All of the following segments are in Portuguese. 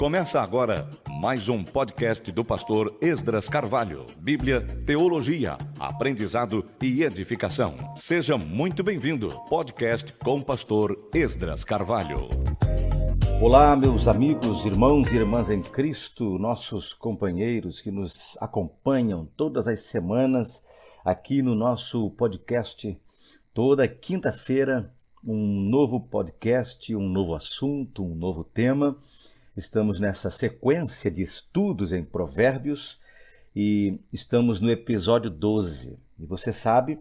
Começa agora mais um podcast do pastor Esdras Carvalho. Bíblia, teologia, aprendizado e edificação. Seja muito bem-vindo. Podcast com o pastor Esdras Carvalho. Olá, meus amigos, irmãos e irmãs em Cristo, nossos companheiros que nos acompanham todas as semanas aqui no nosso podcast. Toda quinta-feira, um novo podcast, um novo assunto, um novo tema. Estamos nessa sequência de estudos em Provérbios e estamos no episódio 12. E você sabe,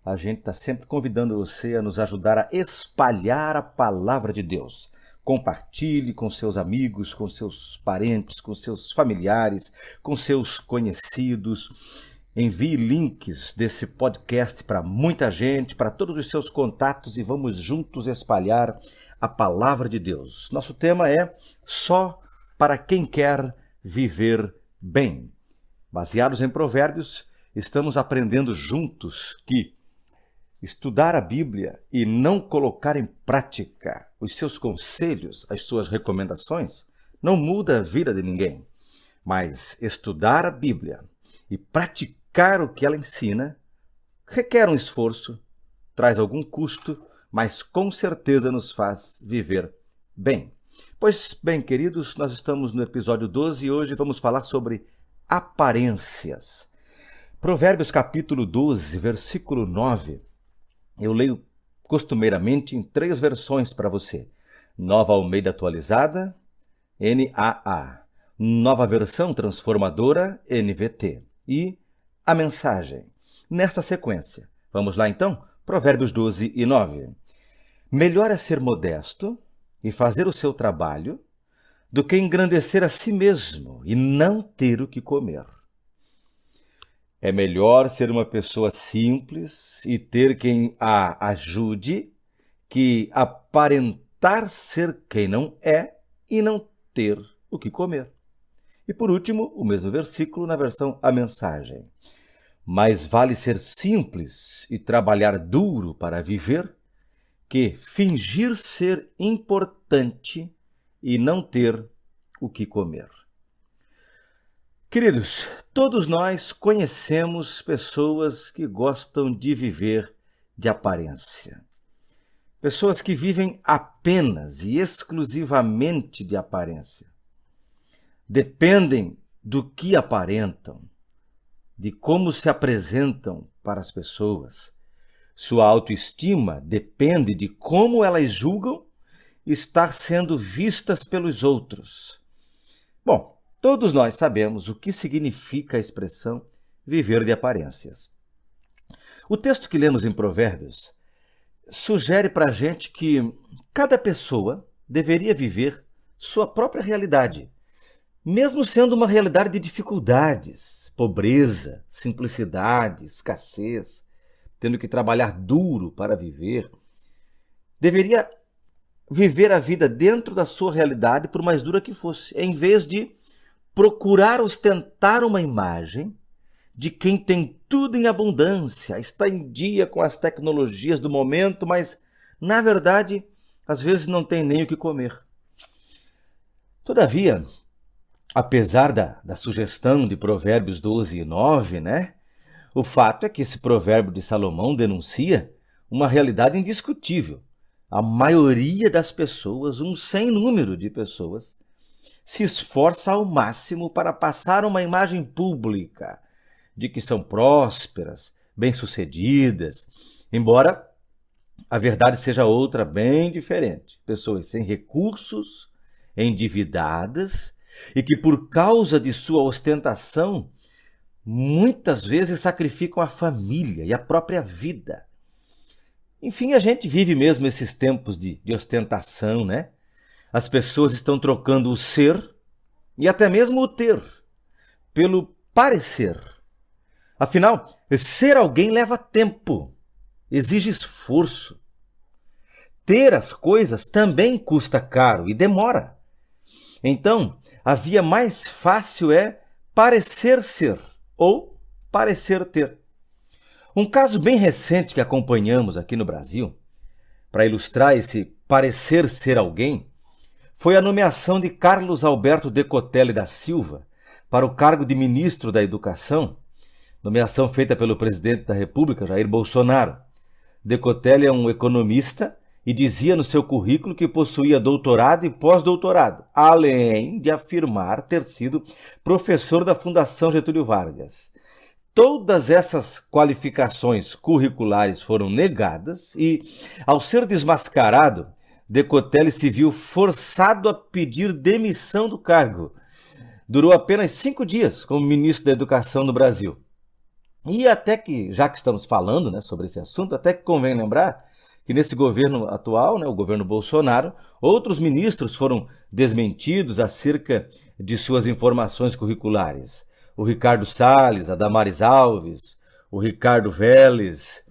a gente está sempre convidando você a nos ajudar a espalhar a palavra de Deus. Compartilhe com seus amigos, com seus parentes, com seus familiares, com seus conhecidos. Envie links desse podcast para muita gente, para todos os seus contatos e vamos juntos espalhar a palavra de Deus. Nosso tema é Só para quem quer viver bem. Baseados em Provérbios, estamos aprendendo juntos que estudar a Bíblia e não colocar em prática os seus conselhos, as suas recomendações, não muda a vida de ninguém. Mas estudar a Bíblia e praticar o que ela ensina requer um esforço, traz algum custo, mas com certeza nos faz viver bem. Pois bem, queridos, nós estamos no episódio 12 e hoje vamos falar sobre aparências. Provérbios capítulo 12, versículo 9, eu leio costumeiramente em 3 versões para você. Nova Almeida Atualizada, NAA. Nova Versão Transformadora, NVT. E a Mensagem. Nesta sequência, vamos lá então? Provérbios 12 e 9. Melhor é ser modesto e fazer o seu trabalho do que engrandecer a si mesmo e não ter o que comer. É melhor ser uma pessoa simples e ter quem a ajude que aparentar ser quem não é e não ter o que comer. E por último, o mesmo versículo na versão A Mensagem. Mais vale ser simples e trabalhar duro para viver que fingir ser importante e não ter o que comer. Queridos, todos nós conhecemos pessoas que gostam de viver de aparência. Pessoas que vivem apenas e exclusivamente de aparência. Dependem do que aparentam, de como se apresentam para as pessoas. Sua autoestima depende de como elas julgam estar sendo vistas pelos outros. Bom, todos nós sabemos o que significa a expressão viver de aparências. O texto que lemos em Provérbios sugere para a gente que cada pessoa deveria viver sua própria realidade, mesmo sendo uma realidade de dificuldades, pobreza, simplicidade, escassez, tendo que trabalhar duro para viver, deveria viver a vida dentro da sua realidade, por mais dura que fosse, em vez de procurar ostentar uma imagem de quem tem tudo em abundância, está em dia com as tecnologias do momento, mas, na verdade, às vezes não tem nem o que comer. Todavia, apesar da sugestão de Provérbios 12 e 9, o fato é que esse provérbio de Salomão denuncia uma realidade indiscutível. A maioria das pessoas, um sem número de pessoas, se esforça ao máximo para passar uma imagem pública de que são prósperas, bem-sucedidas, embora a verdade seja outra, bem diferente. Pessoas sem recursos, endividadas e que por causa de sua ostentação muitas vezes sacrificam a família e a própria vida. Enfim, a gente vive mesmo esses tempos de ostentação, As pessoas estão trocando o ser e até mesmo o ter pelo parecer. Afinal, ser alguém leva tempo, exige esforço. Ter as coisas também custa caro e demora. Então, a via mais fácil é parecer ser ou parecer ter. Um caso bem recente que acompanhamos aqui no Brasil, para ilustrar esse parecer ser alguém, foi a nomeação de Carlos Alberto Decotelli da Silva para o cargo de ministro da Educação, nomeação feita pelo presidente da República, Jair Bolsonaro. Decotelli é um economista e dizia no seu currículo que possuía doutorado e pós-doutorado, além de afirmar ter sido professor da Fundação Getúlio Vargas. Todas essas qualificações curriculares foram negadas e, ao ser desmascarado, Decotelli se viu forçado a pedir demissão do cargo. Durou apenas 5 dias como ministro da Educação no Brasil. E até que, já que estamos falando, né, sobre esse assunto, até que convém lembrar que nesse governo atual, né, o governo Bolsonaro, outros ministros foram desmentidos acerca de suas informações curriculares. O Ricardo Salles, a Damares Alves, o Ricardo Vélez,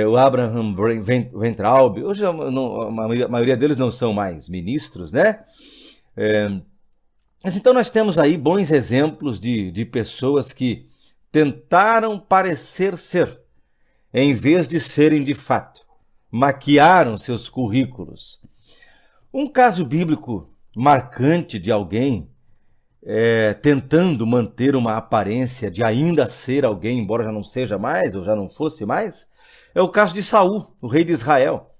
o Abraham Weintraub. Hoje a maioria deles não são mais ministros, né? Mas então nós temos aí bons exemplos de pessoas que tentaram parecer ser, em vez de serem de fato. Maquiaram seus currículos. Um caso bíblico marcante de alguém tentando manter uma aparência de ainda ser alguém, embora já não seja mais ou já não fosse mais, é o caso de Saul, o rei de Israel.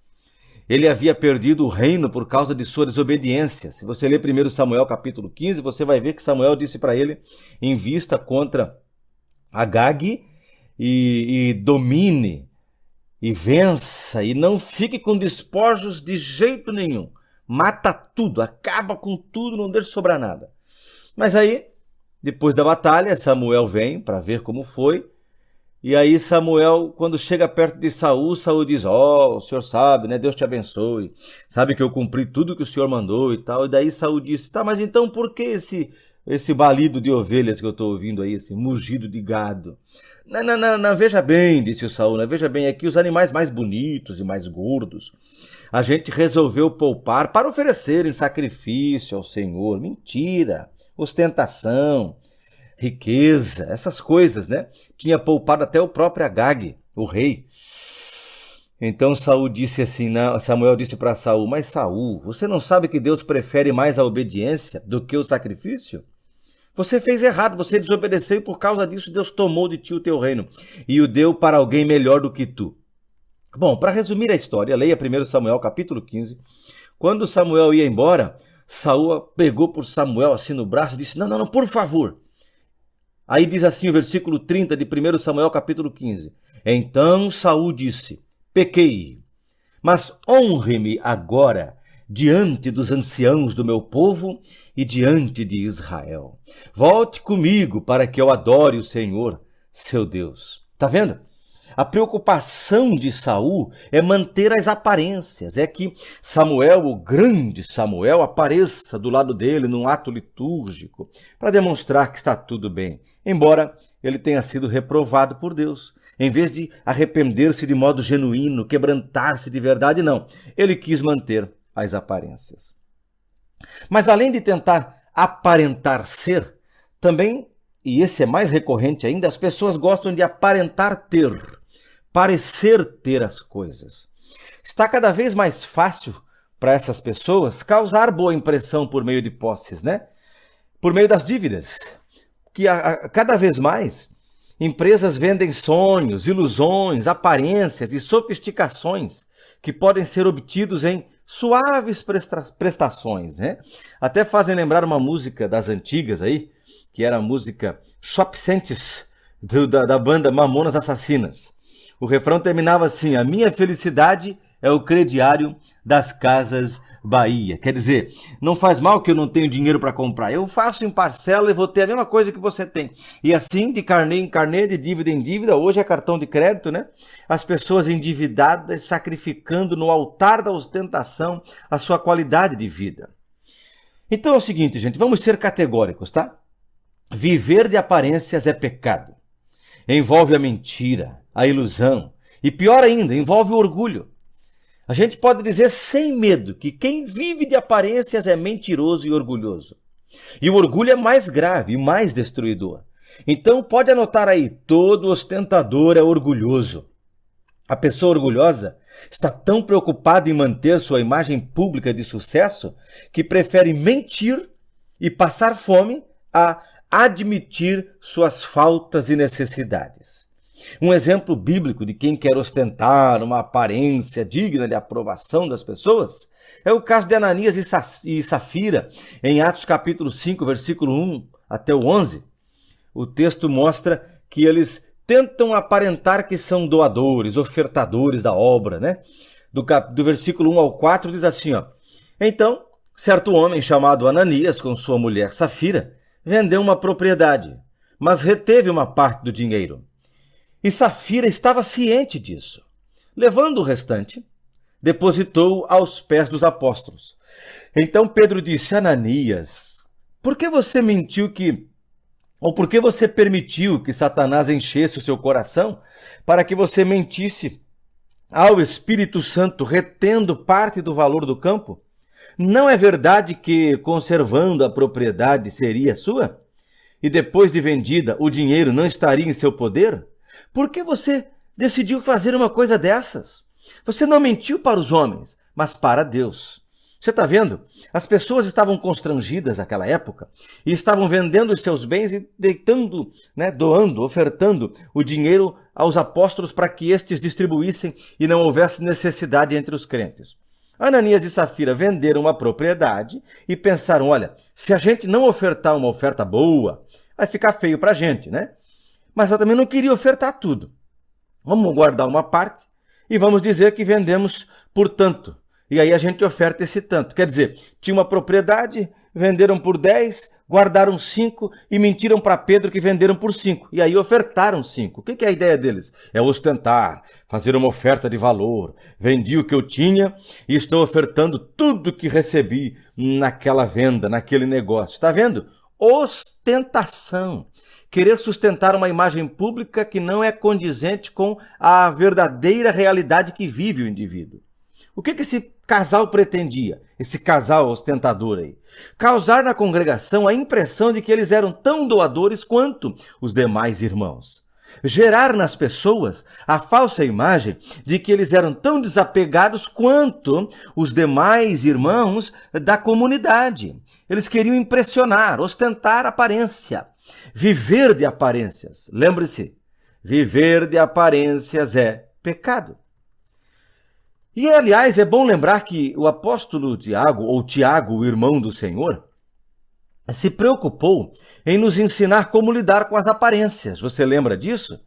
Ele havia perdido o reino por causa de sua desobediência. Se você ler 1 Samuel capítulo 15, você vai ver que Samuel disse para ele, invista contra Agag e domine e vença e não fique com despojos de jeito nenhum. Mata tudo, acaba com tudo, não deixa sobrar nada. Mas aí, depois da batalha, Samuel vem para ver como foi. E aí Samuel, quando chega perto de Saul, Saul diz, o senhor sabe, né? Deus te abençoe. Sabe que eu cumpri tudo que o senhor mandou e tal. E daí Saul disse, tá, mas então por que esse balido de ovelhas que eu estou ouvindo aí, esse mugido de gado? Não, veja bem, disse o Saul, veja bem, é que os animais mais bonitos e mais gordos, a gente resolveu poupar para oferecer em sacrifício ao Senhor. Mentira, ostentação, riqueza, essas coisas, né? Tinha poupado até o próprio Agag, o rei. Então Samuel disse para Saul, mas Saul, você não sabe que Deus prefere mais a obediência do que o sacrifício? Você fez errado, você desobedeceu e por causa disso Deus tomou de ti o teu reino e o deu para alguém melhor do que tu. Bom, para resumir a história, leia 1 Samuel capítulo 15. Quando Samuel ia embora, Saul pegou por Samuel assim no braço e disse, não, por favor. Aí diz assim o versículo 30 de 1 Samuel capítulo 15. Então Saul disse, pequei, mas honre-me agora diante dos anciãos do meu povo e diante de Israel. Volte comigo para que eu adore o Senhor, seu Deus. Tá vendo? A preocupação de Saul é manter as aparências, é que Samuel, o grande Samuel, apareça do lado dele num ato litúrgico para demonstrar que está tudo bem, embora ele tenha sido reprovado por Deus. Em vez de arrepender-se de modo genuíno, quebrantar-se de verdade, não. Ele quis manter as aparências. Mas além de tentar aparentar ser, também, e esse é mais recorrente ainda, as pessoas gostam de aparentar ter, parecer ter as coisas. Está cada vez mais fácil para essas pessoas causar boa impressão por meio de posses, né? Por meio das dívidas. Que cada vez mais empresas vendem sonhos, ilusões, aparências e sofisticações que podem ser obtidos em suaves prestações, né? Até fazem lembrar uma música das antigas aí, que era a música Shop Sentis, da banda Mamonas Assassinas. O refrão terminava assim, a minha felicidade é o crediário das Casas Bahia. Quer dizer, não faz mal que eu não tenho dinheiro para comprar, eu faço em parcela e vou ter a mesma coisa que você tem. E assim, de carnê em carnê, de dívida em dívida, hoje é cartão de crédito, né? As pessoas endividadas sacrificando no altar da ostentação a sua qualidade de vida. Então é o seguinte, gente, vamos ser categóricos, tá? Viver de aparências é pecado. Envolve a mentira, a ilusão e, pior ainda, envolve o orgulho. A gente pode dizer sem medo que quem vive de aparências é mentiroso e orgulhoso. E o orgulho é mais grave e mais destruidor. Então pode anotar aí, todo ostentador é orgulhoso. A pessoa orgulhosa está tão preocupada em manter sua imagem pública de sucesso que prefere mentir e passar fome a admitir suas faltas e necessidades. Um exemplo bíblico de quem quer ostentar uma aparência digna de aprovação das pessoas é o caso de Ananias e Safira, em Atos capítulo 5, versículo 1 até o 11. O texto mostra que eles tentam aparentar que são doadores, ofertadores da obra, né? Do versículo 1 ao 4 diz assim, ó. Então, certo homem chamado Ananias, com sua mulher Safira, vendeu uma propriedade, mas reteve uma parte do dinheiro. E Safira estava ciente disso. Levando o restante, depositou aos pés dos apóstolos. Então Pedro disse, Ananias, por que você por que você permitiu que Satanás enchesse o seu coração para que você mentisse ao Espírito Santo, retendo parte do valor do campo? Não é verdade que, conservando a propriedade, seria sua? E depois de vendida, o dinheiro não estaria em seu poder? Por que você decidiu fazer uma coisa dessas? Você não mentiu para os homens, mas para Deus. Você está vendo? As pessoas estavam constrangidas naquela época e estavam vendendo os seus bens e deitando, doando, ofertando o dinheiro aos apóstolos para que estes distribuíssem e não houvesse necessidade entre os crentes. Ananias e Safira venderam uma propriedade e pensaram, olha, se a gente não ofertar uma oferta boa, vai ficar feio para a gente, né? Mas eu também não queria ofertar tudo. Vamos guardar uma parte e vamos dizer que vendemos por tanto. E aí a gente oferta esse tanto. Quer dizer, tinha uma propriedade, venderam por 10, guardaram 5 e mentiram para Pedro que venderam por 5. E aí ofertaram 5. O que é a ideia deles? É ostentar, fazer uma oferta de valor. Vendi o que eu tinha e estou ofertando tudo que recebi naquela venda, naquele negócio. Está vendo? Ostentação. Querer sustentar uma imagem pública que não é condizente com a verdadeira realidade que vive o indivíduo. O que esse casal pretendia, esse casal ostentador aí? Causar na congregação a impressão de que eles eram tão doadores quanto os demais irmãos. Gerar nas pessoas a falsa imagem de que eles eram tão desapegados quanto os demais irmãos da comunidade. Eles queriam impressionar, ostentar aparência, viver de aparências. Lembre-se, viver de aparências é pecado. E, aliás, é bom lembrar que o apóstolo Tiago, ou Tiago, o irmão do Senhor, se preocupou em nos ensinar como lidar com as aparências. Você lembra disso?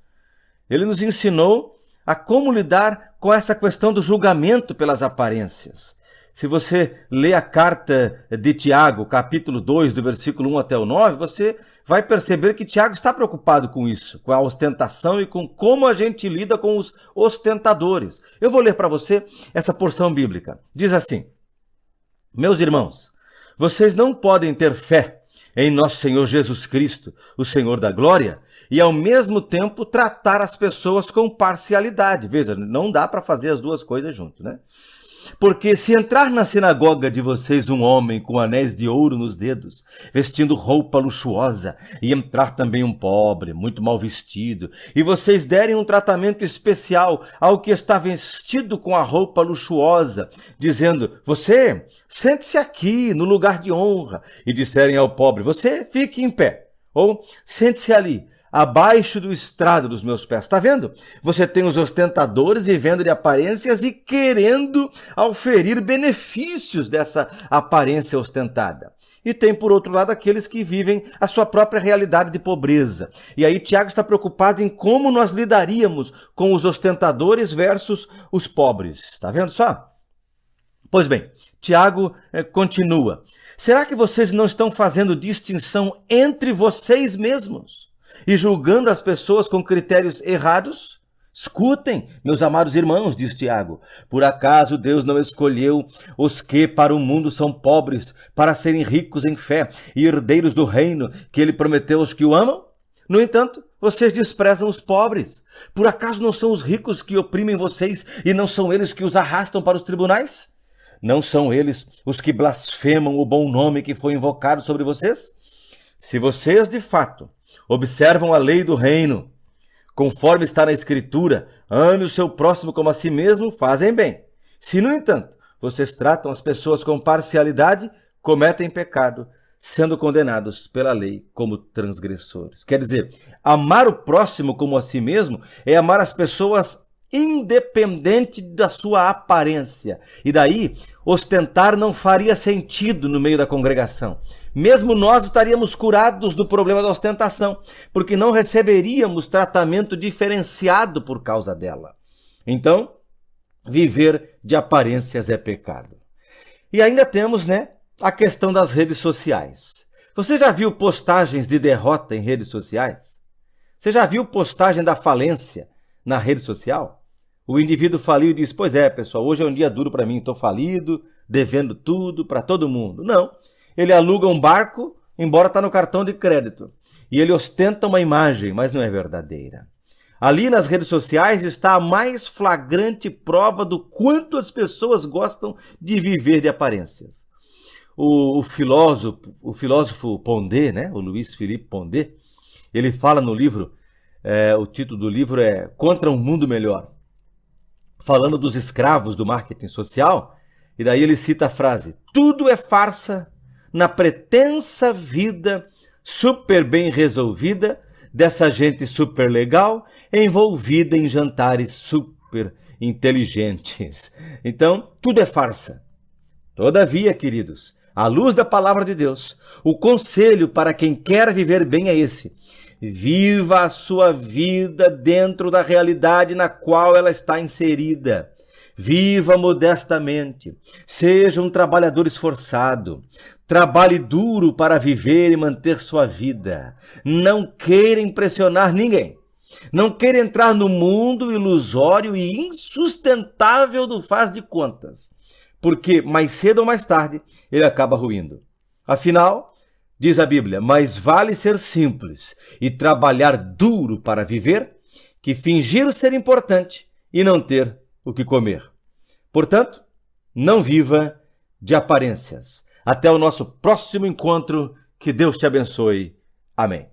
Ele nos ensinou a como lidar com essa questão do julgamento pelas aparências. Se você lê a carta de Tiago, capítulo 2, do versículo 1 até o 9, você vai perceber que Tiago está preocupado com isso, com a ostentação e com como a gente lida com os ostentadores. Eu vou ler para você essa porção bíblica. Diz assim, meus irmãos, vocês não podem ter fé em nosso Senhor Jesus Cristo, o Senhor da glória, e ao mesmo tempo tratar as pessoas com parcialidade. Veja, não dá para fazer as duas coisas junto, né? Porque se entrar na sinagoga de vocês um homem com anéis de ouro nos dedos, vestindo roupa luxuosa, e entrar também um pobre, muito mal vestido, e vocês derem um tratamento especial ao que está vestido com a roupa luxuosa, dizendo, você, sente-se aqui, no lugar de honra, e disserem ao pobre, você fique em pé, ou sente-se ali, abaixo do estrado dos meus pés. Está vendo? Você tem os ostentadores vivendo de aparências e querendo auferir benefícios dessa aparência ostentada. E tem, por outro lado, aqueles que vivem a sua própria realidade de pobreza. E aí Tiago está preocupado em como nós lidaríamos com os ostentadores versus os pobres. Está vendo só? Pois bem, Tiago continua. Será que vocês não estão fazendo distinção entre vocês mesmos e julgando as pessoas com critérios errados? Escutem, meus amados irmãos, diz Tiago, por acaso Deus não escolheu os que para o mundo são pobres, para serem ricos em fé e herdeiros do reino que ele prometeu aos que o amam? No entanto, vocês desprezam os pobres. Por acaso não são os ricos que oprimem vocês e não são eles que os arrastam para os tribunais? Não são eles os que blasfemam o bom nome que foi invocado sobre vocês? Se vocês, de fato, observam a lei do reino, conforme está na Escritura, ame o seu próximo como a si mesmo, fazem bem. Se, no entanto, vocês tratam as pessoas com parcialidade, cometem pecado, sendo condenados pela lei como transgressores. Quer dizer, amar o próximo como a si mesmo é amar as pessoas independente da sua aparência. E daí, ostentar não faria sentido no meio da congregação. Mesmo nós estaríamos curados do problema da ostentação, porque não receberíamos tratamento diferenciado por causa dela. Então, viver de aparências é pecado. E ainda temos, a questão das redes sociais. Você já viu postagens de derrota em redes sociais? Você já viu postagem da falência na rede social? O indivíduo faliu e diz, pois é, pessoal, hoje é um dia duro para mim, estou falido, devendo tudo para todo mundo. Não, ele aluga um barco, embora está no cartão de crédito. E ele ostenta uma imagem, mas não é verdadeira. Ali nas redes sociais está a mais flagrante prova do quanto as pessoas gostam de viver de aparências. O filósofo Pondé, o Luiz Felipe Pondé, ele fala no livro, o título do livro é Contra um Mundo Melhor, falando dos escravos do marketing social, e daí ele cita a frase, tudo é farsa na pretensa vida super bem resolvida dessa gente super legal, envolvida em jantares super inteligentes. Então, tudo é farsa. Todavia, queridos, à luz da palavra de Deus, o conselho para quem quer viver bem é esse. Viva a sua vida dentro da realidade na qual ela está inserida. Viva modestamente. Seja um trabalhador esforçado. Trabalhe duro para viver e manter sua vida. Não queira impressionar ninguém. Não queira entrar no mundo ilusório e insustentável do faz de contas. Porque mais cedo ou mais tarde ele acaba ruindo. Afinal, diz a Bíblia, mais vale ser simples e trabalhar duro para viver que fingir ser importante e não ter o que comer. Portanto, não viva de aparências. Até o nosso próximo encontro. Que Deus te abençoe. Amém.